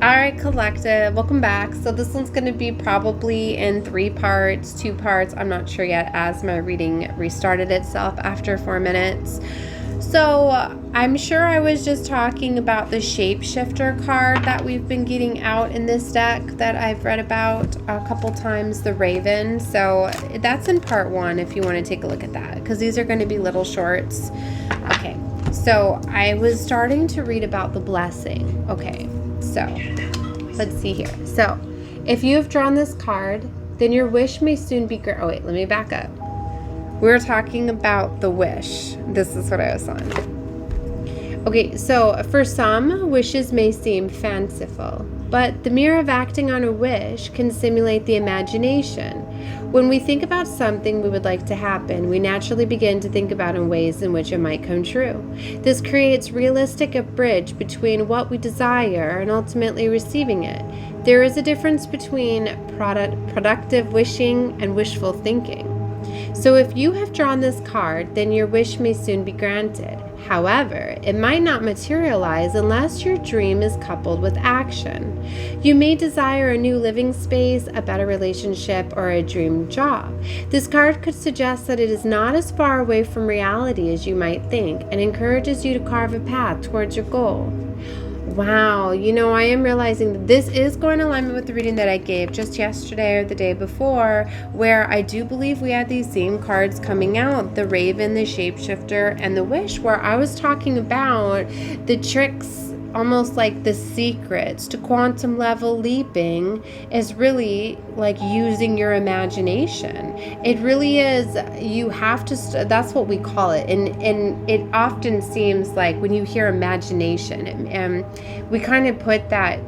Alright, collective, welcome back. So this one's going to be probably in 3 parts, 2 parts, I'm not sure yet, as my reading restarted itself after 4 minutes. So I'm sure I was just talking about the Shapeshifter card that we've been getting out in this deck that I've read about a couple times, the Raven. So that's in part 1 if you want to take a look at that, because these are going to be little shorts. Okay, so I was starting to read about the blessing. Okay, so let's see here. So if you have drawn this card, then your wish may soon be granted. Oh wait, let me back up. We were talking about the wish. This is what I was on. Okay, so for some, wishes may seem fanciful, but the mere of acting on a wish can simulate the imagination. When we think about something we would like to happen, we naturally begin to think about in ways in which it might come true. This creates realistic a bridge between what we desire and ultimately receiving it. There is a difference between productive wishing and wishful thinking. So if you have drawn this card, then your wish may soon be granted. However, it might not materialize unless your dream is coupled with action. You may desire a new living space, a better relationship, or a dream job. This card could suggest that it is not as far away from reality as you might think and encourages you to carve a path towards your goal. Wow, you know, I am realizing that this is going in alignment with the reading that I gave just yesterday or the day before, where I do believe we had these same cards coming out, the Raven, the Shapeshifter, and the Wish, where I was talking about the tricks, almost like the secrets to quantum level leaping is really like using your imagination. It really is. You have to, that's what we call it. And it often seems like when you hear imagination, and we kind of put that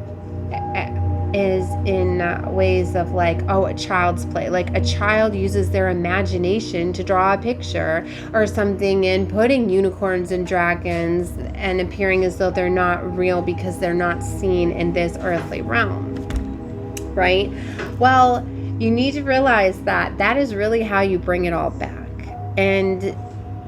is in ways of like, oh, a child's play. Like a child uses their imagination to draw a picture or something, and putting unicorns and dragons and appearing as though they're not real because they're not seen in this earthly realm, right? Well, you need to realize that that is really how you bring it all back, and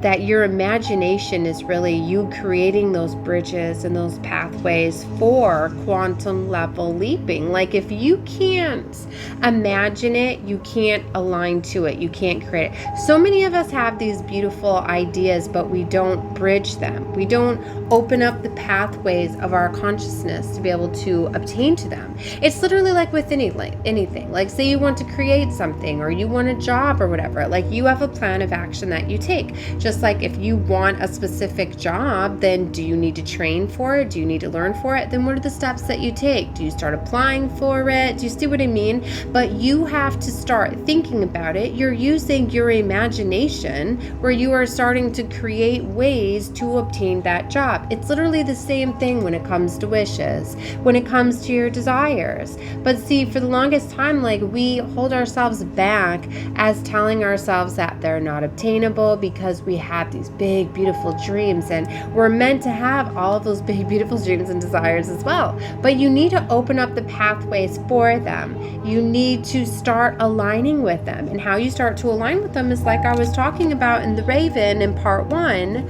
that your imagination is really you creating those bridges and those pathways for quantum level leaping. Like if you can't imagine it, you can't align to it, you can't create it. So many of us have these beautiful ideas, but we don't bridge them. We don't open up the pathways of our consciousness to be able to obtain to them. It's literally like with anything. Like say you want to create something, or you want a job or whatever, like you have a plan of action that you take. Just like if you want a specific job, then do you need to train for it? Do you need to learn for it? Then what are the steps that you take? Do you start applying for it? Do you see what I mean? But you have to start thinking about it. You're using your imagination where you are starting to create ways to obtain that job. It's literally the same thing when it comes to wishes, when it comes to your desires. But see, for the longest time, like we hold ourselves back as telling ourselves that they're not obtainable because we have these big, beautiful dreams, and we're meant to have all of those big, beautiful dreams and desires as well. But you need to open up the pathways for them. You need to start aligning with them. And how you start to align with them is like I was talking about in the Raven in part 1,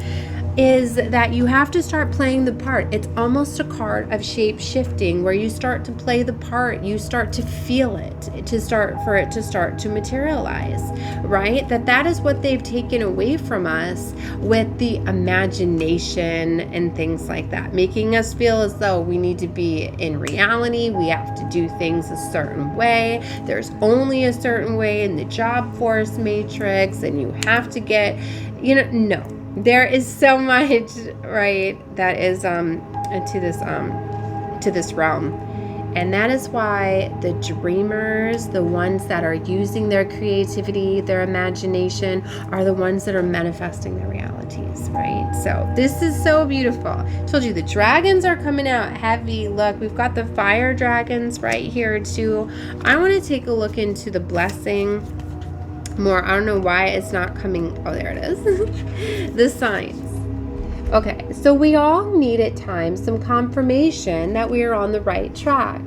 is that you have to start playing the part. It's almost a card of shape shifting where you start to play the part, you start to feel it, for it to start to materialize, right? That is what they've taken away from us with the imagination and things like that, making us feel as though we need to be in reality, we have to do things a certain way, there's only a certain way in the job force matrix, and you have to get, no. There is so much, right, that is to this realm. And that is why the dreamers, the ones that are using their creativity, their imagination, are the ones that are manifesting their realities, right? So this is so beautiful. I told you the dragons are coming out heavy. Look, we've got the fire dragons right here too. I want to take a look into the blessing more. I don't know why it's not coming. Oh, there it is. The signs. Okay, so we all need at times some confirmation that we are on the right track.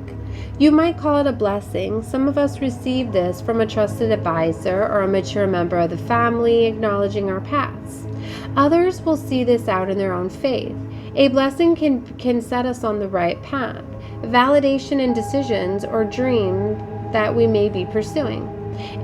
You might call it a blessing. Some of us receive this from a trusted advisor or a mature member of the family acknowledging our paths. Others will see this out in their own faith. A blessing can set us on the right path, validation in decisions or dream that we may be pursuing.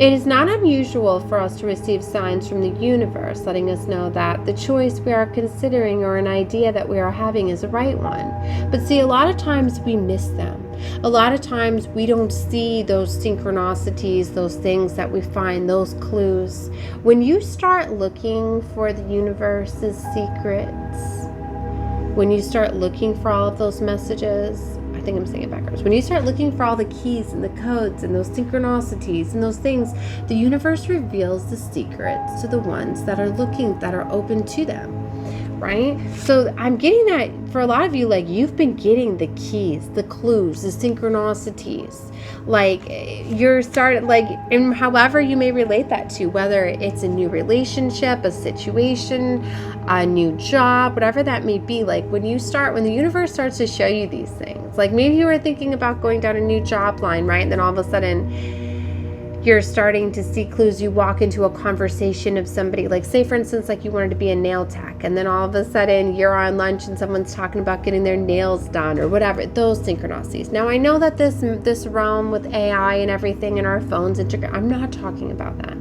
It is not unusual for us to receive signs from the universe letting us know that the choice we are considering or an idea that we are having is the right one. But see, a lot of times we miss them. A lot of times we don't see those synchronicities, those things that we find, those clues. When you start looking for the universe's secrets, when you start looking for all of those messages, I think I'm saying it backwards. When you start looking for all the keys and the codes and those synchronicities and those things, the universe reveals the secrets to the ones that are looking, that are open to them, right? So I'm getting that for a lot of you, like you've been getting the keys, the clues, the synchronicities. Like you're starting, like, and however you may relate that to, whether it's a new relationship, a situation, a new job, whatever that may be. Like when the universe starts to show you these things, like maybe you were thinking about going down a new job line, right? And then all of a sudden you're starting to see clues. You walk into a conversation of somebody, like say for instance, like you wanted to be a nail tech, and then all of a sudden you're on lunch and someone's talking about getting their nails done or whatever, those synchronicities. Now I know that this realm with AI and everything and our phones integrate, I'm not talking about that,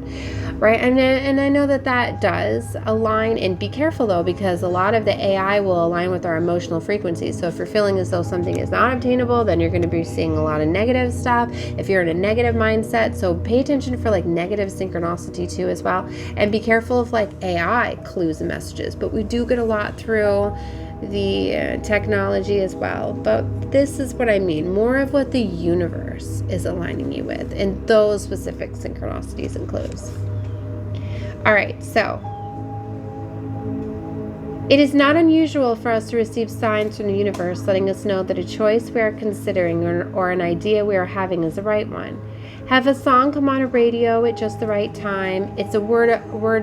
right? And I know that does align, and be careful though, because a lot of the AI will align with our emotional frequencies. So if you're feeling as though something is not obtainable, then you're going to be seeing a lot of negative stuff. If you're in a negative mindset, so pay attention for like negative synchronicity too as well, and be careful of like AI clues and messages. But we do get a lot through the technology as well. But this is what I mean, more of what the universe is aligning you with and those specific synchronicities and clues. All right, so it is not unusual for us to receive signs from the universe letting us know that a choice we are considering or an idea we are having is the right one. Have a song come on a radio at just the right time. It's a word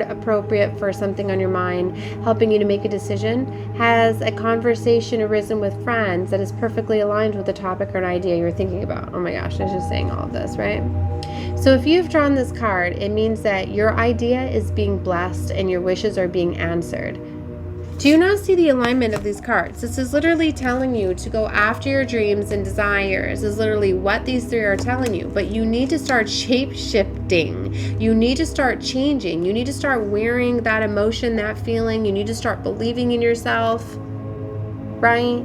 appropriate for something on your mind, helping you to make a decision. Has a conversation arisen with friends that is perfectly aligned with the topic or an idea you're thinking about. Oh my gosh, I was just saying all of this, right? So if you've drawn this card, it means that your idea is being blessed and your wishes are being answered. Do you not see the alignment of these cards? This is literally telling you to go after your dreams and desires. This is literally what these three are telling you. But you need to start shape-shifting. You need to start changing. You need to start wearing that emotion, that feeling. You need to start believing in yourself. Right?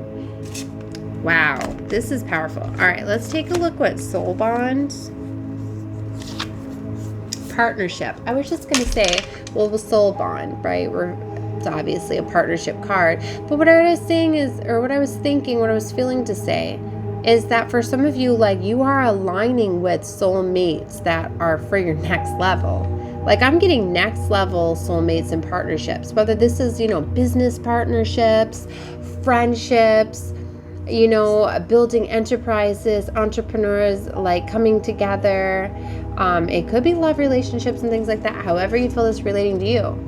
Wow. This is powerful. All right. Let's take a look what soul bond. Partnership. I was just going to say, well, the soul bond, right? It's obviously a partnership card. But what I was saying is, or what I was thinking, what I was feeling to say is that for some of you, like you are aligning with soulmates that are for your next level. Like I'm getting next level soulmates and partnerships, whether this is, business partnerships, friendships, building enterprises, entrepreneurs, like coming together. It could be love relationships and things like that, however you feel this relating to you.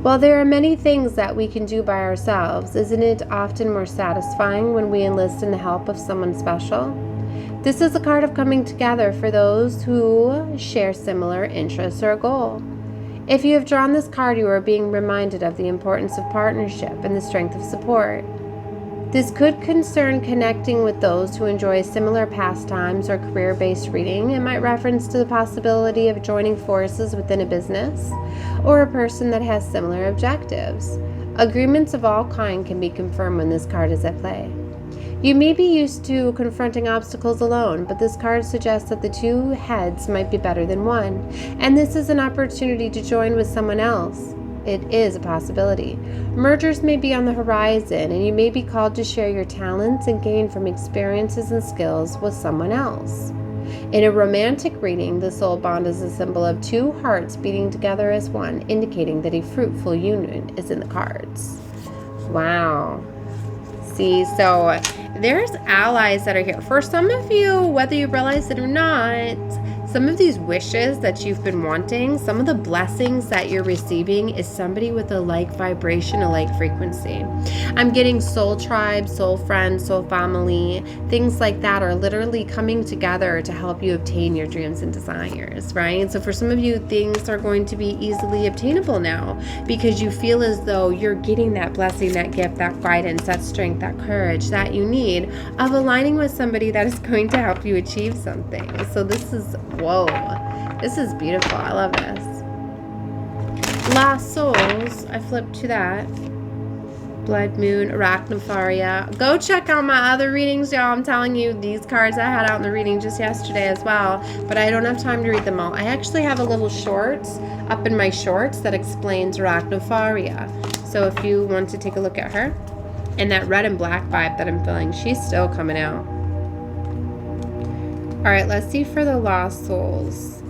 While there are many things that we can do by ourselves, isn't it often more satisfying when we enlist in the help of someone special? This is a card of coming together for those who share similar interests or goal. If you have drawn this card, you are being reminded of the importance of partnership and the strength of support. This could concern connecting with those who enjoy similar pastimes or career-based reading. It might reference to the possibility of joining forces within a business or a person that has similar objectives. Agreements of all kind can be confirmed when this card is at play. You may be used to confronting obstacles alone, but this card suggests that the two heads might be better than one, and this is an opportunity to join with someone else. It is a possibility. Mergers may be on the horizon, and you may be called to share your talents and gain from experiences and skills with someone else. In a romantic reading, the soul bond is a symbol of two hearts beating together as one, indicating that a fruitful union is in the cards. Wow. See, so there's allies that are here. For some of you, whether you realize it or not, Some of these wishes that you've been wanting, some of the blessings that you're receiving is somebody with a like vibration, a like frequency. I'm getting soul tribe, soul friend, soul family, things like that are literally coming together to help you obtain your dreams and desires, right? So for some of you, things are going to be easily obtainable now because you feel as though you're getting that blessing, that gift, that guidance, that strength, that courage that you need of aligning with somebody that is going to help you achieve something. So this is, whoa, this is beautiful. I love this. Lost souls, I flipped to that. Blood Moon, Arachnopharia. Go check out my other readings, y'all. I'm telling you, these cards I had out in the reading just yesterday as well, but I don't have time to read them all. I actually have a little short up in my shorts that explains Arachnopharia. So if you want to take a look at her, and that red and black vibe that I'm feeling, she's still coming out. All right, let's see for the lost souls.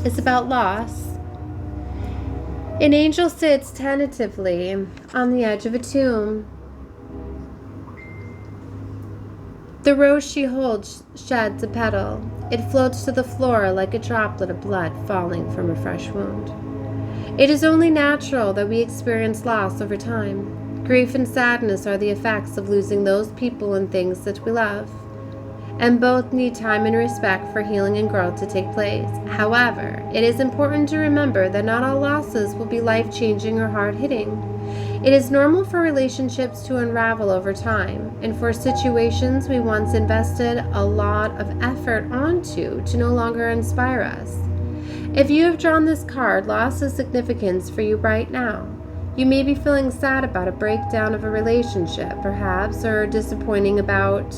It's about loss. An angel sits tentatively on the edge of a tomb. The rose she holds sheds a petal. It floats to the floor like a droplet of blood falling from a fresh wound. It is only natural that we experience loss over time. Grief and sadness are the effects of losing those people and things that we love, and both need time and respect for healing and growth to take place. However, it is important to remember that not all losses will be life-changing or hard-hitting. It is normal for relationships to unravel over time, and for situations we once invested a lot of effort onto to no longer inspire us. If you have drawn this card, loss is significance for you right now. You may be feeling sad about a breakdown of a relationship, perhaps, or disappointing about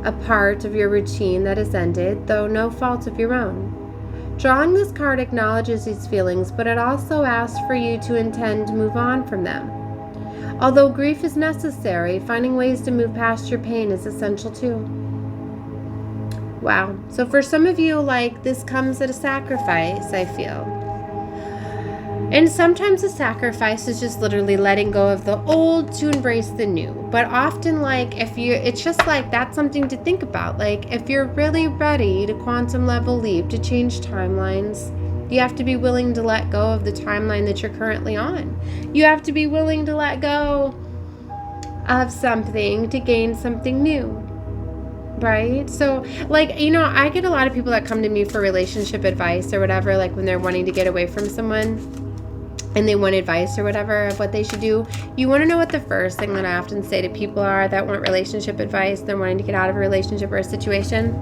a part of your routine that has ended, though no fault of your own. Drawing this card acknowledges these feelings, but it also asks for you to intend to move on from them. Although grief is necessary, finding ways to move past your pain is essential too. Wow. So for some of you, like, this comes at a sacrifice, I feel. And sometimes the sacrifice is just literally letting go of the old to embrace the new. But often, like, it's just like, that's something to think about. Like, if you're really ready to quantum level leap, to change timelines, you have to be willing to let go of the timeline that you're currently on. You have to be willing to let go of something to gain something new. Right? So, like, you know, I get a lot of people that come to me for relationship advice or whatever, like when they're wanting to get away from someone and they want advice or whatever of what they should do. You want to know what the first thing that I often say to people are that want relationship advice, they're wanting to get out of a relationship or a situation?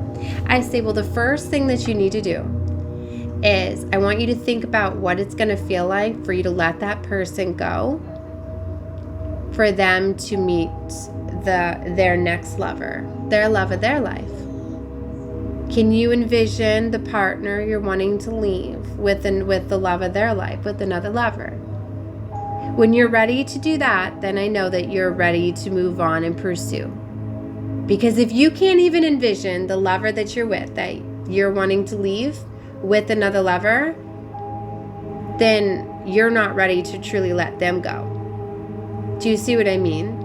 I say, well, the first thing that you need to do is I want you to think about what it's going to feel like for you to let that person go, for them to meet their next lover, their love of their life. Can you envision the partner you're wanting to leave with the love of their life, with another lover? When you're ready to do that, then I know that you're ready to move on and pursue. Because if you can't even envision the lover that you're with, that you're wanting to leave with another lover, then you're not ready to truly let them go. Do you see what I mean?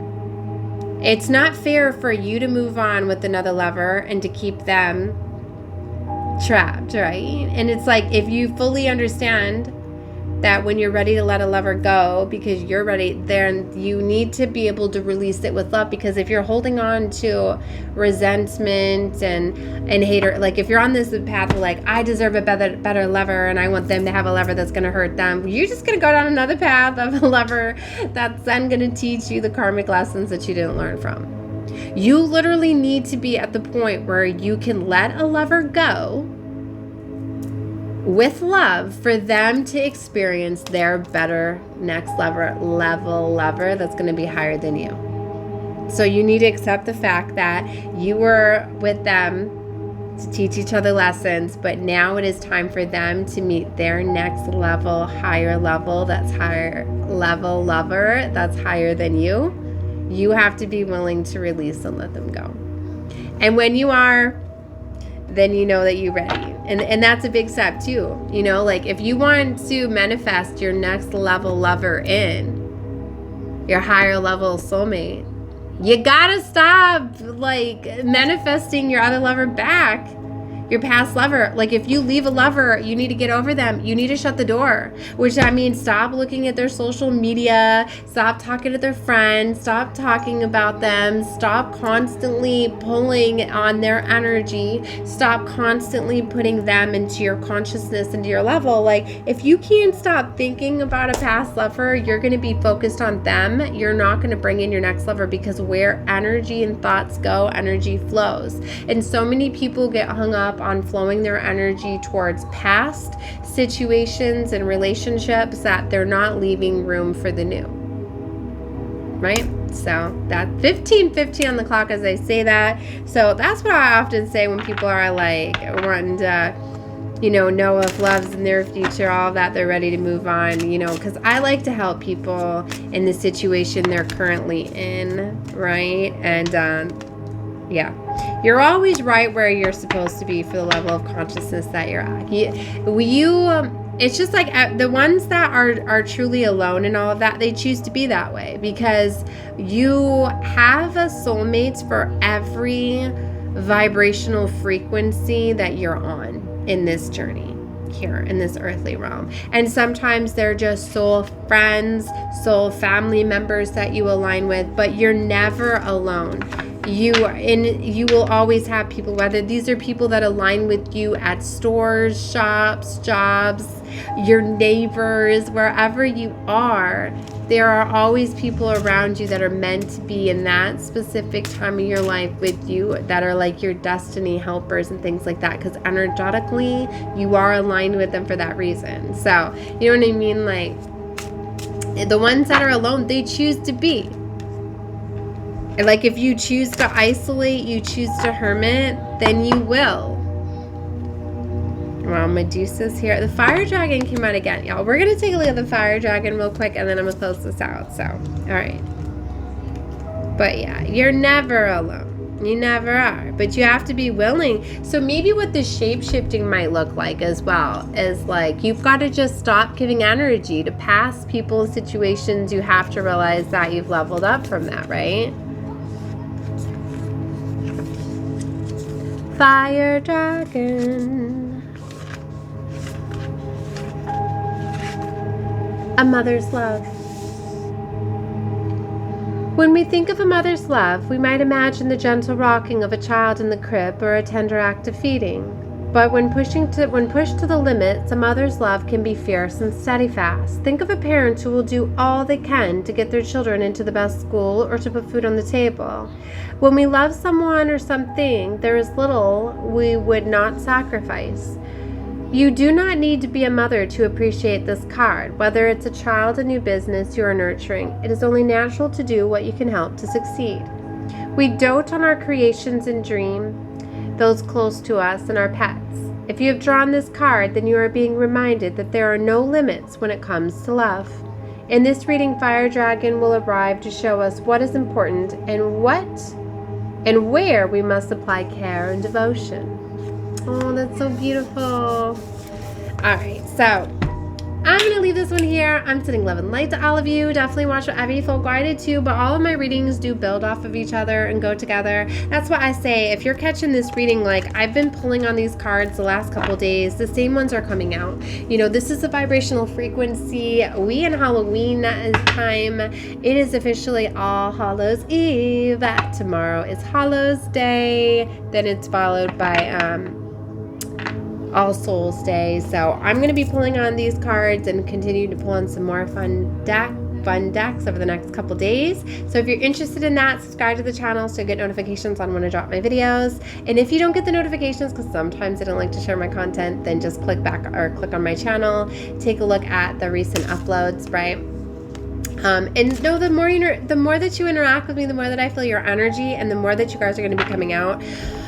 It's not fair for you to move on with another lover and to keep them trapped, right? And it's like, if you fully understand that when you're ready to let a lover go because you're ready, then you need to be able to release it with love. Because if you're holding on to resentment and hater, like if you're on this path of like, I deserve a better lover and I want them to have a lover that's going to hurt them, you're just going to go down another path of a lover that's then going to teach you the karmic lessons that you didn't learn from. You literally need to be at the point where you can let a lover go with love for them to experience their better next level lover that's going to be higher than you. So you need to accept the fact that you were with them to teach each other lessons, but now it is time for them to meet their next level, higher level, that's higher level lover that's higher than you. You have to be willing to release and let them go. And when you are, then you know that you're ready. And that's a big step too. You know, like if you want to manifest your next level lover in, your higher level soulmate, You gotta stop, like, manifesting your other lover back. Your past lover. Like, if you leave a lover, you need to get over them. You need to shut the door, which I mean, stop looking at their social media, stop talking to their friends, stop talking about them, stop constantly pulling on their energy, stop constantly putting them into your consciousness, into your level. Like, if you can't stop thinking about a past lover, you're going to be focused on them. You're not going to bring in your next lover, because where energy and thoughts go, energy flows. And so many people get hung up on flowing their energy towards past situations and relationships that they're not leaving room for the new. Right? So that 15:50 on the clock as I say that. So that's what I often say when people are like wanting to, know if love's in their future, all that, they're ready to move on, because I like to help people in the situation they're currently in, right? And yeah, you're always right where you're supposed to be for the level of consciousness that you're at. It's just like the ones that are truly alone and all of that, they choose to be that way, because you have a soulmate for every vibrational frequency that you're on in this journey here in this earthly realm. And sometimes they're just soul friends, soul family members that you align with, but you're never alone. You will always have people, whether these are people that align with you at stores, shops, jobs, your neighbors, wherever you are, there are always people around you that are meant to be in that specific time of your life with you, that are like your destiny helpers and things like that, because energetically you are aligned with them for that reason. So, you know what I mean? Like, the ones that are alone, they choose to be. And like, if you choose to isolate, you choose to hermit, then you will. Well, Medusa's here. The fire dragon came out again, y'all. We're going to take a look at the fire dragon real quick, and then I'm going to close this out. So, all right. But yeah, you're never alone. You never are. But you have to be willing. So maybe what the shape-shifting might look like as well is like, you've got to just stop giving energy to past people and situations. You have to realize that you've leveled up from that, right? Fire dragon. A mother's love. When we think of a mother's love, we might imagine the gentle rocking of a child in the crib or a tender act of feeding. But when pushed to the limits, a mother's love can be fierce and steadfast. Think of a parent who will do all they can to get their children into the best school or to put food on the table. When we love someone or something, there is little we would not sacrifice. You do not need to be a mother to appreciate this card. Whether it's a child, a new business you are nurturing, it is only natural to do what you can help to succeed. We dote on our creations and dream those close to us and our pets. If you have drawn this card, then you are being reminded that there are no limits when it comes to love. In this reading, Fire Dragon will arrive to show us what is important and where we must apply care and devotion. Oh, that's so beautiful. All right, so I'm going to leave this one here. I'm sending love and light to all of you. Definitely watch whatever you feel guided to, but all of my readings do build off of each other and go together. That's why I say, if you're catching this reading, like, I've been pulling on these cards the last couple days, the same ones are coming out. This is a vibrational frequency. We in Halloween time, it is officially All Hallows Eve. Tomorrow is Hallows Day. Then it's followed by All Souls Day. So I'm going to be pulling on these cards and continue to pull on some more fun decks over the next couple days. So if you're interested in that, subscribe to the channel so you get notifications on when I drop my videos. And if you don't get the notifications, because sometimes I don't like to share my content, then just click back or click on my channel, take a look at the recent uploads, right? And know the more that you interact with me, the more that I feel your energy, and the more that you guys are going to be coming out.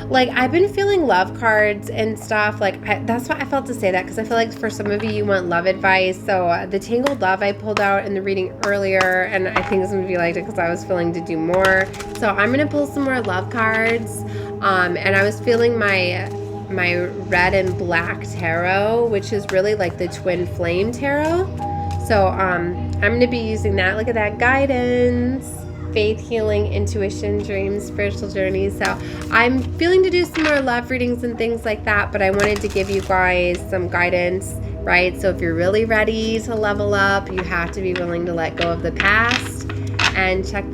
Like, I've been feeling love cards and stuff. Like, that's why I felt to say that, because I feel like for some of you want love advice. So the Tangled Love I pulled out in the reading earlier, and I think some of you liked it because I was feeling to do more. So I'm going to pull some more love cards. And I was feeling my red and black tarot, which is really like the twin flame tarot. So I'm going to be using that. Look at that guidance. faith, healing, intuition, dreams, spiritual journeys. So I'm feeling to do some more love readings and things like that, but I wanted to give you guys some guidance, right? So if you're really ready to level up, you have to be willing to let go of the past and check back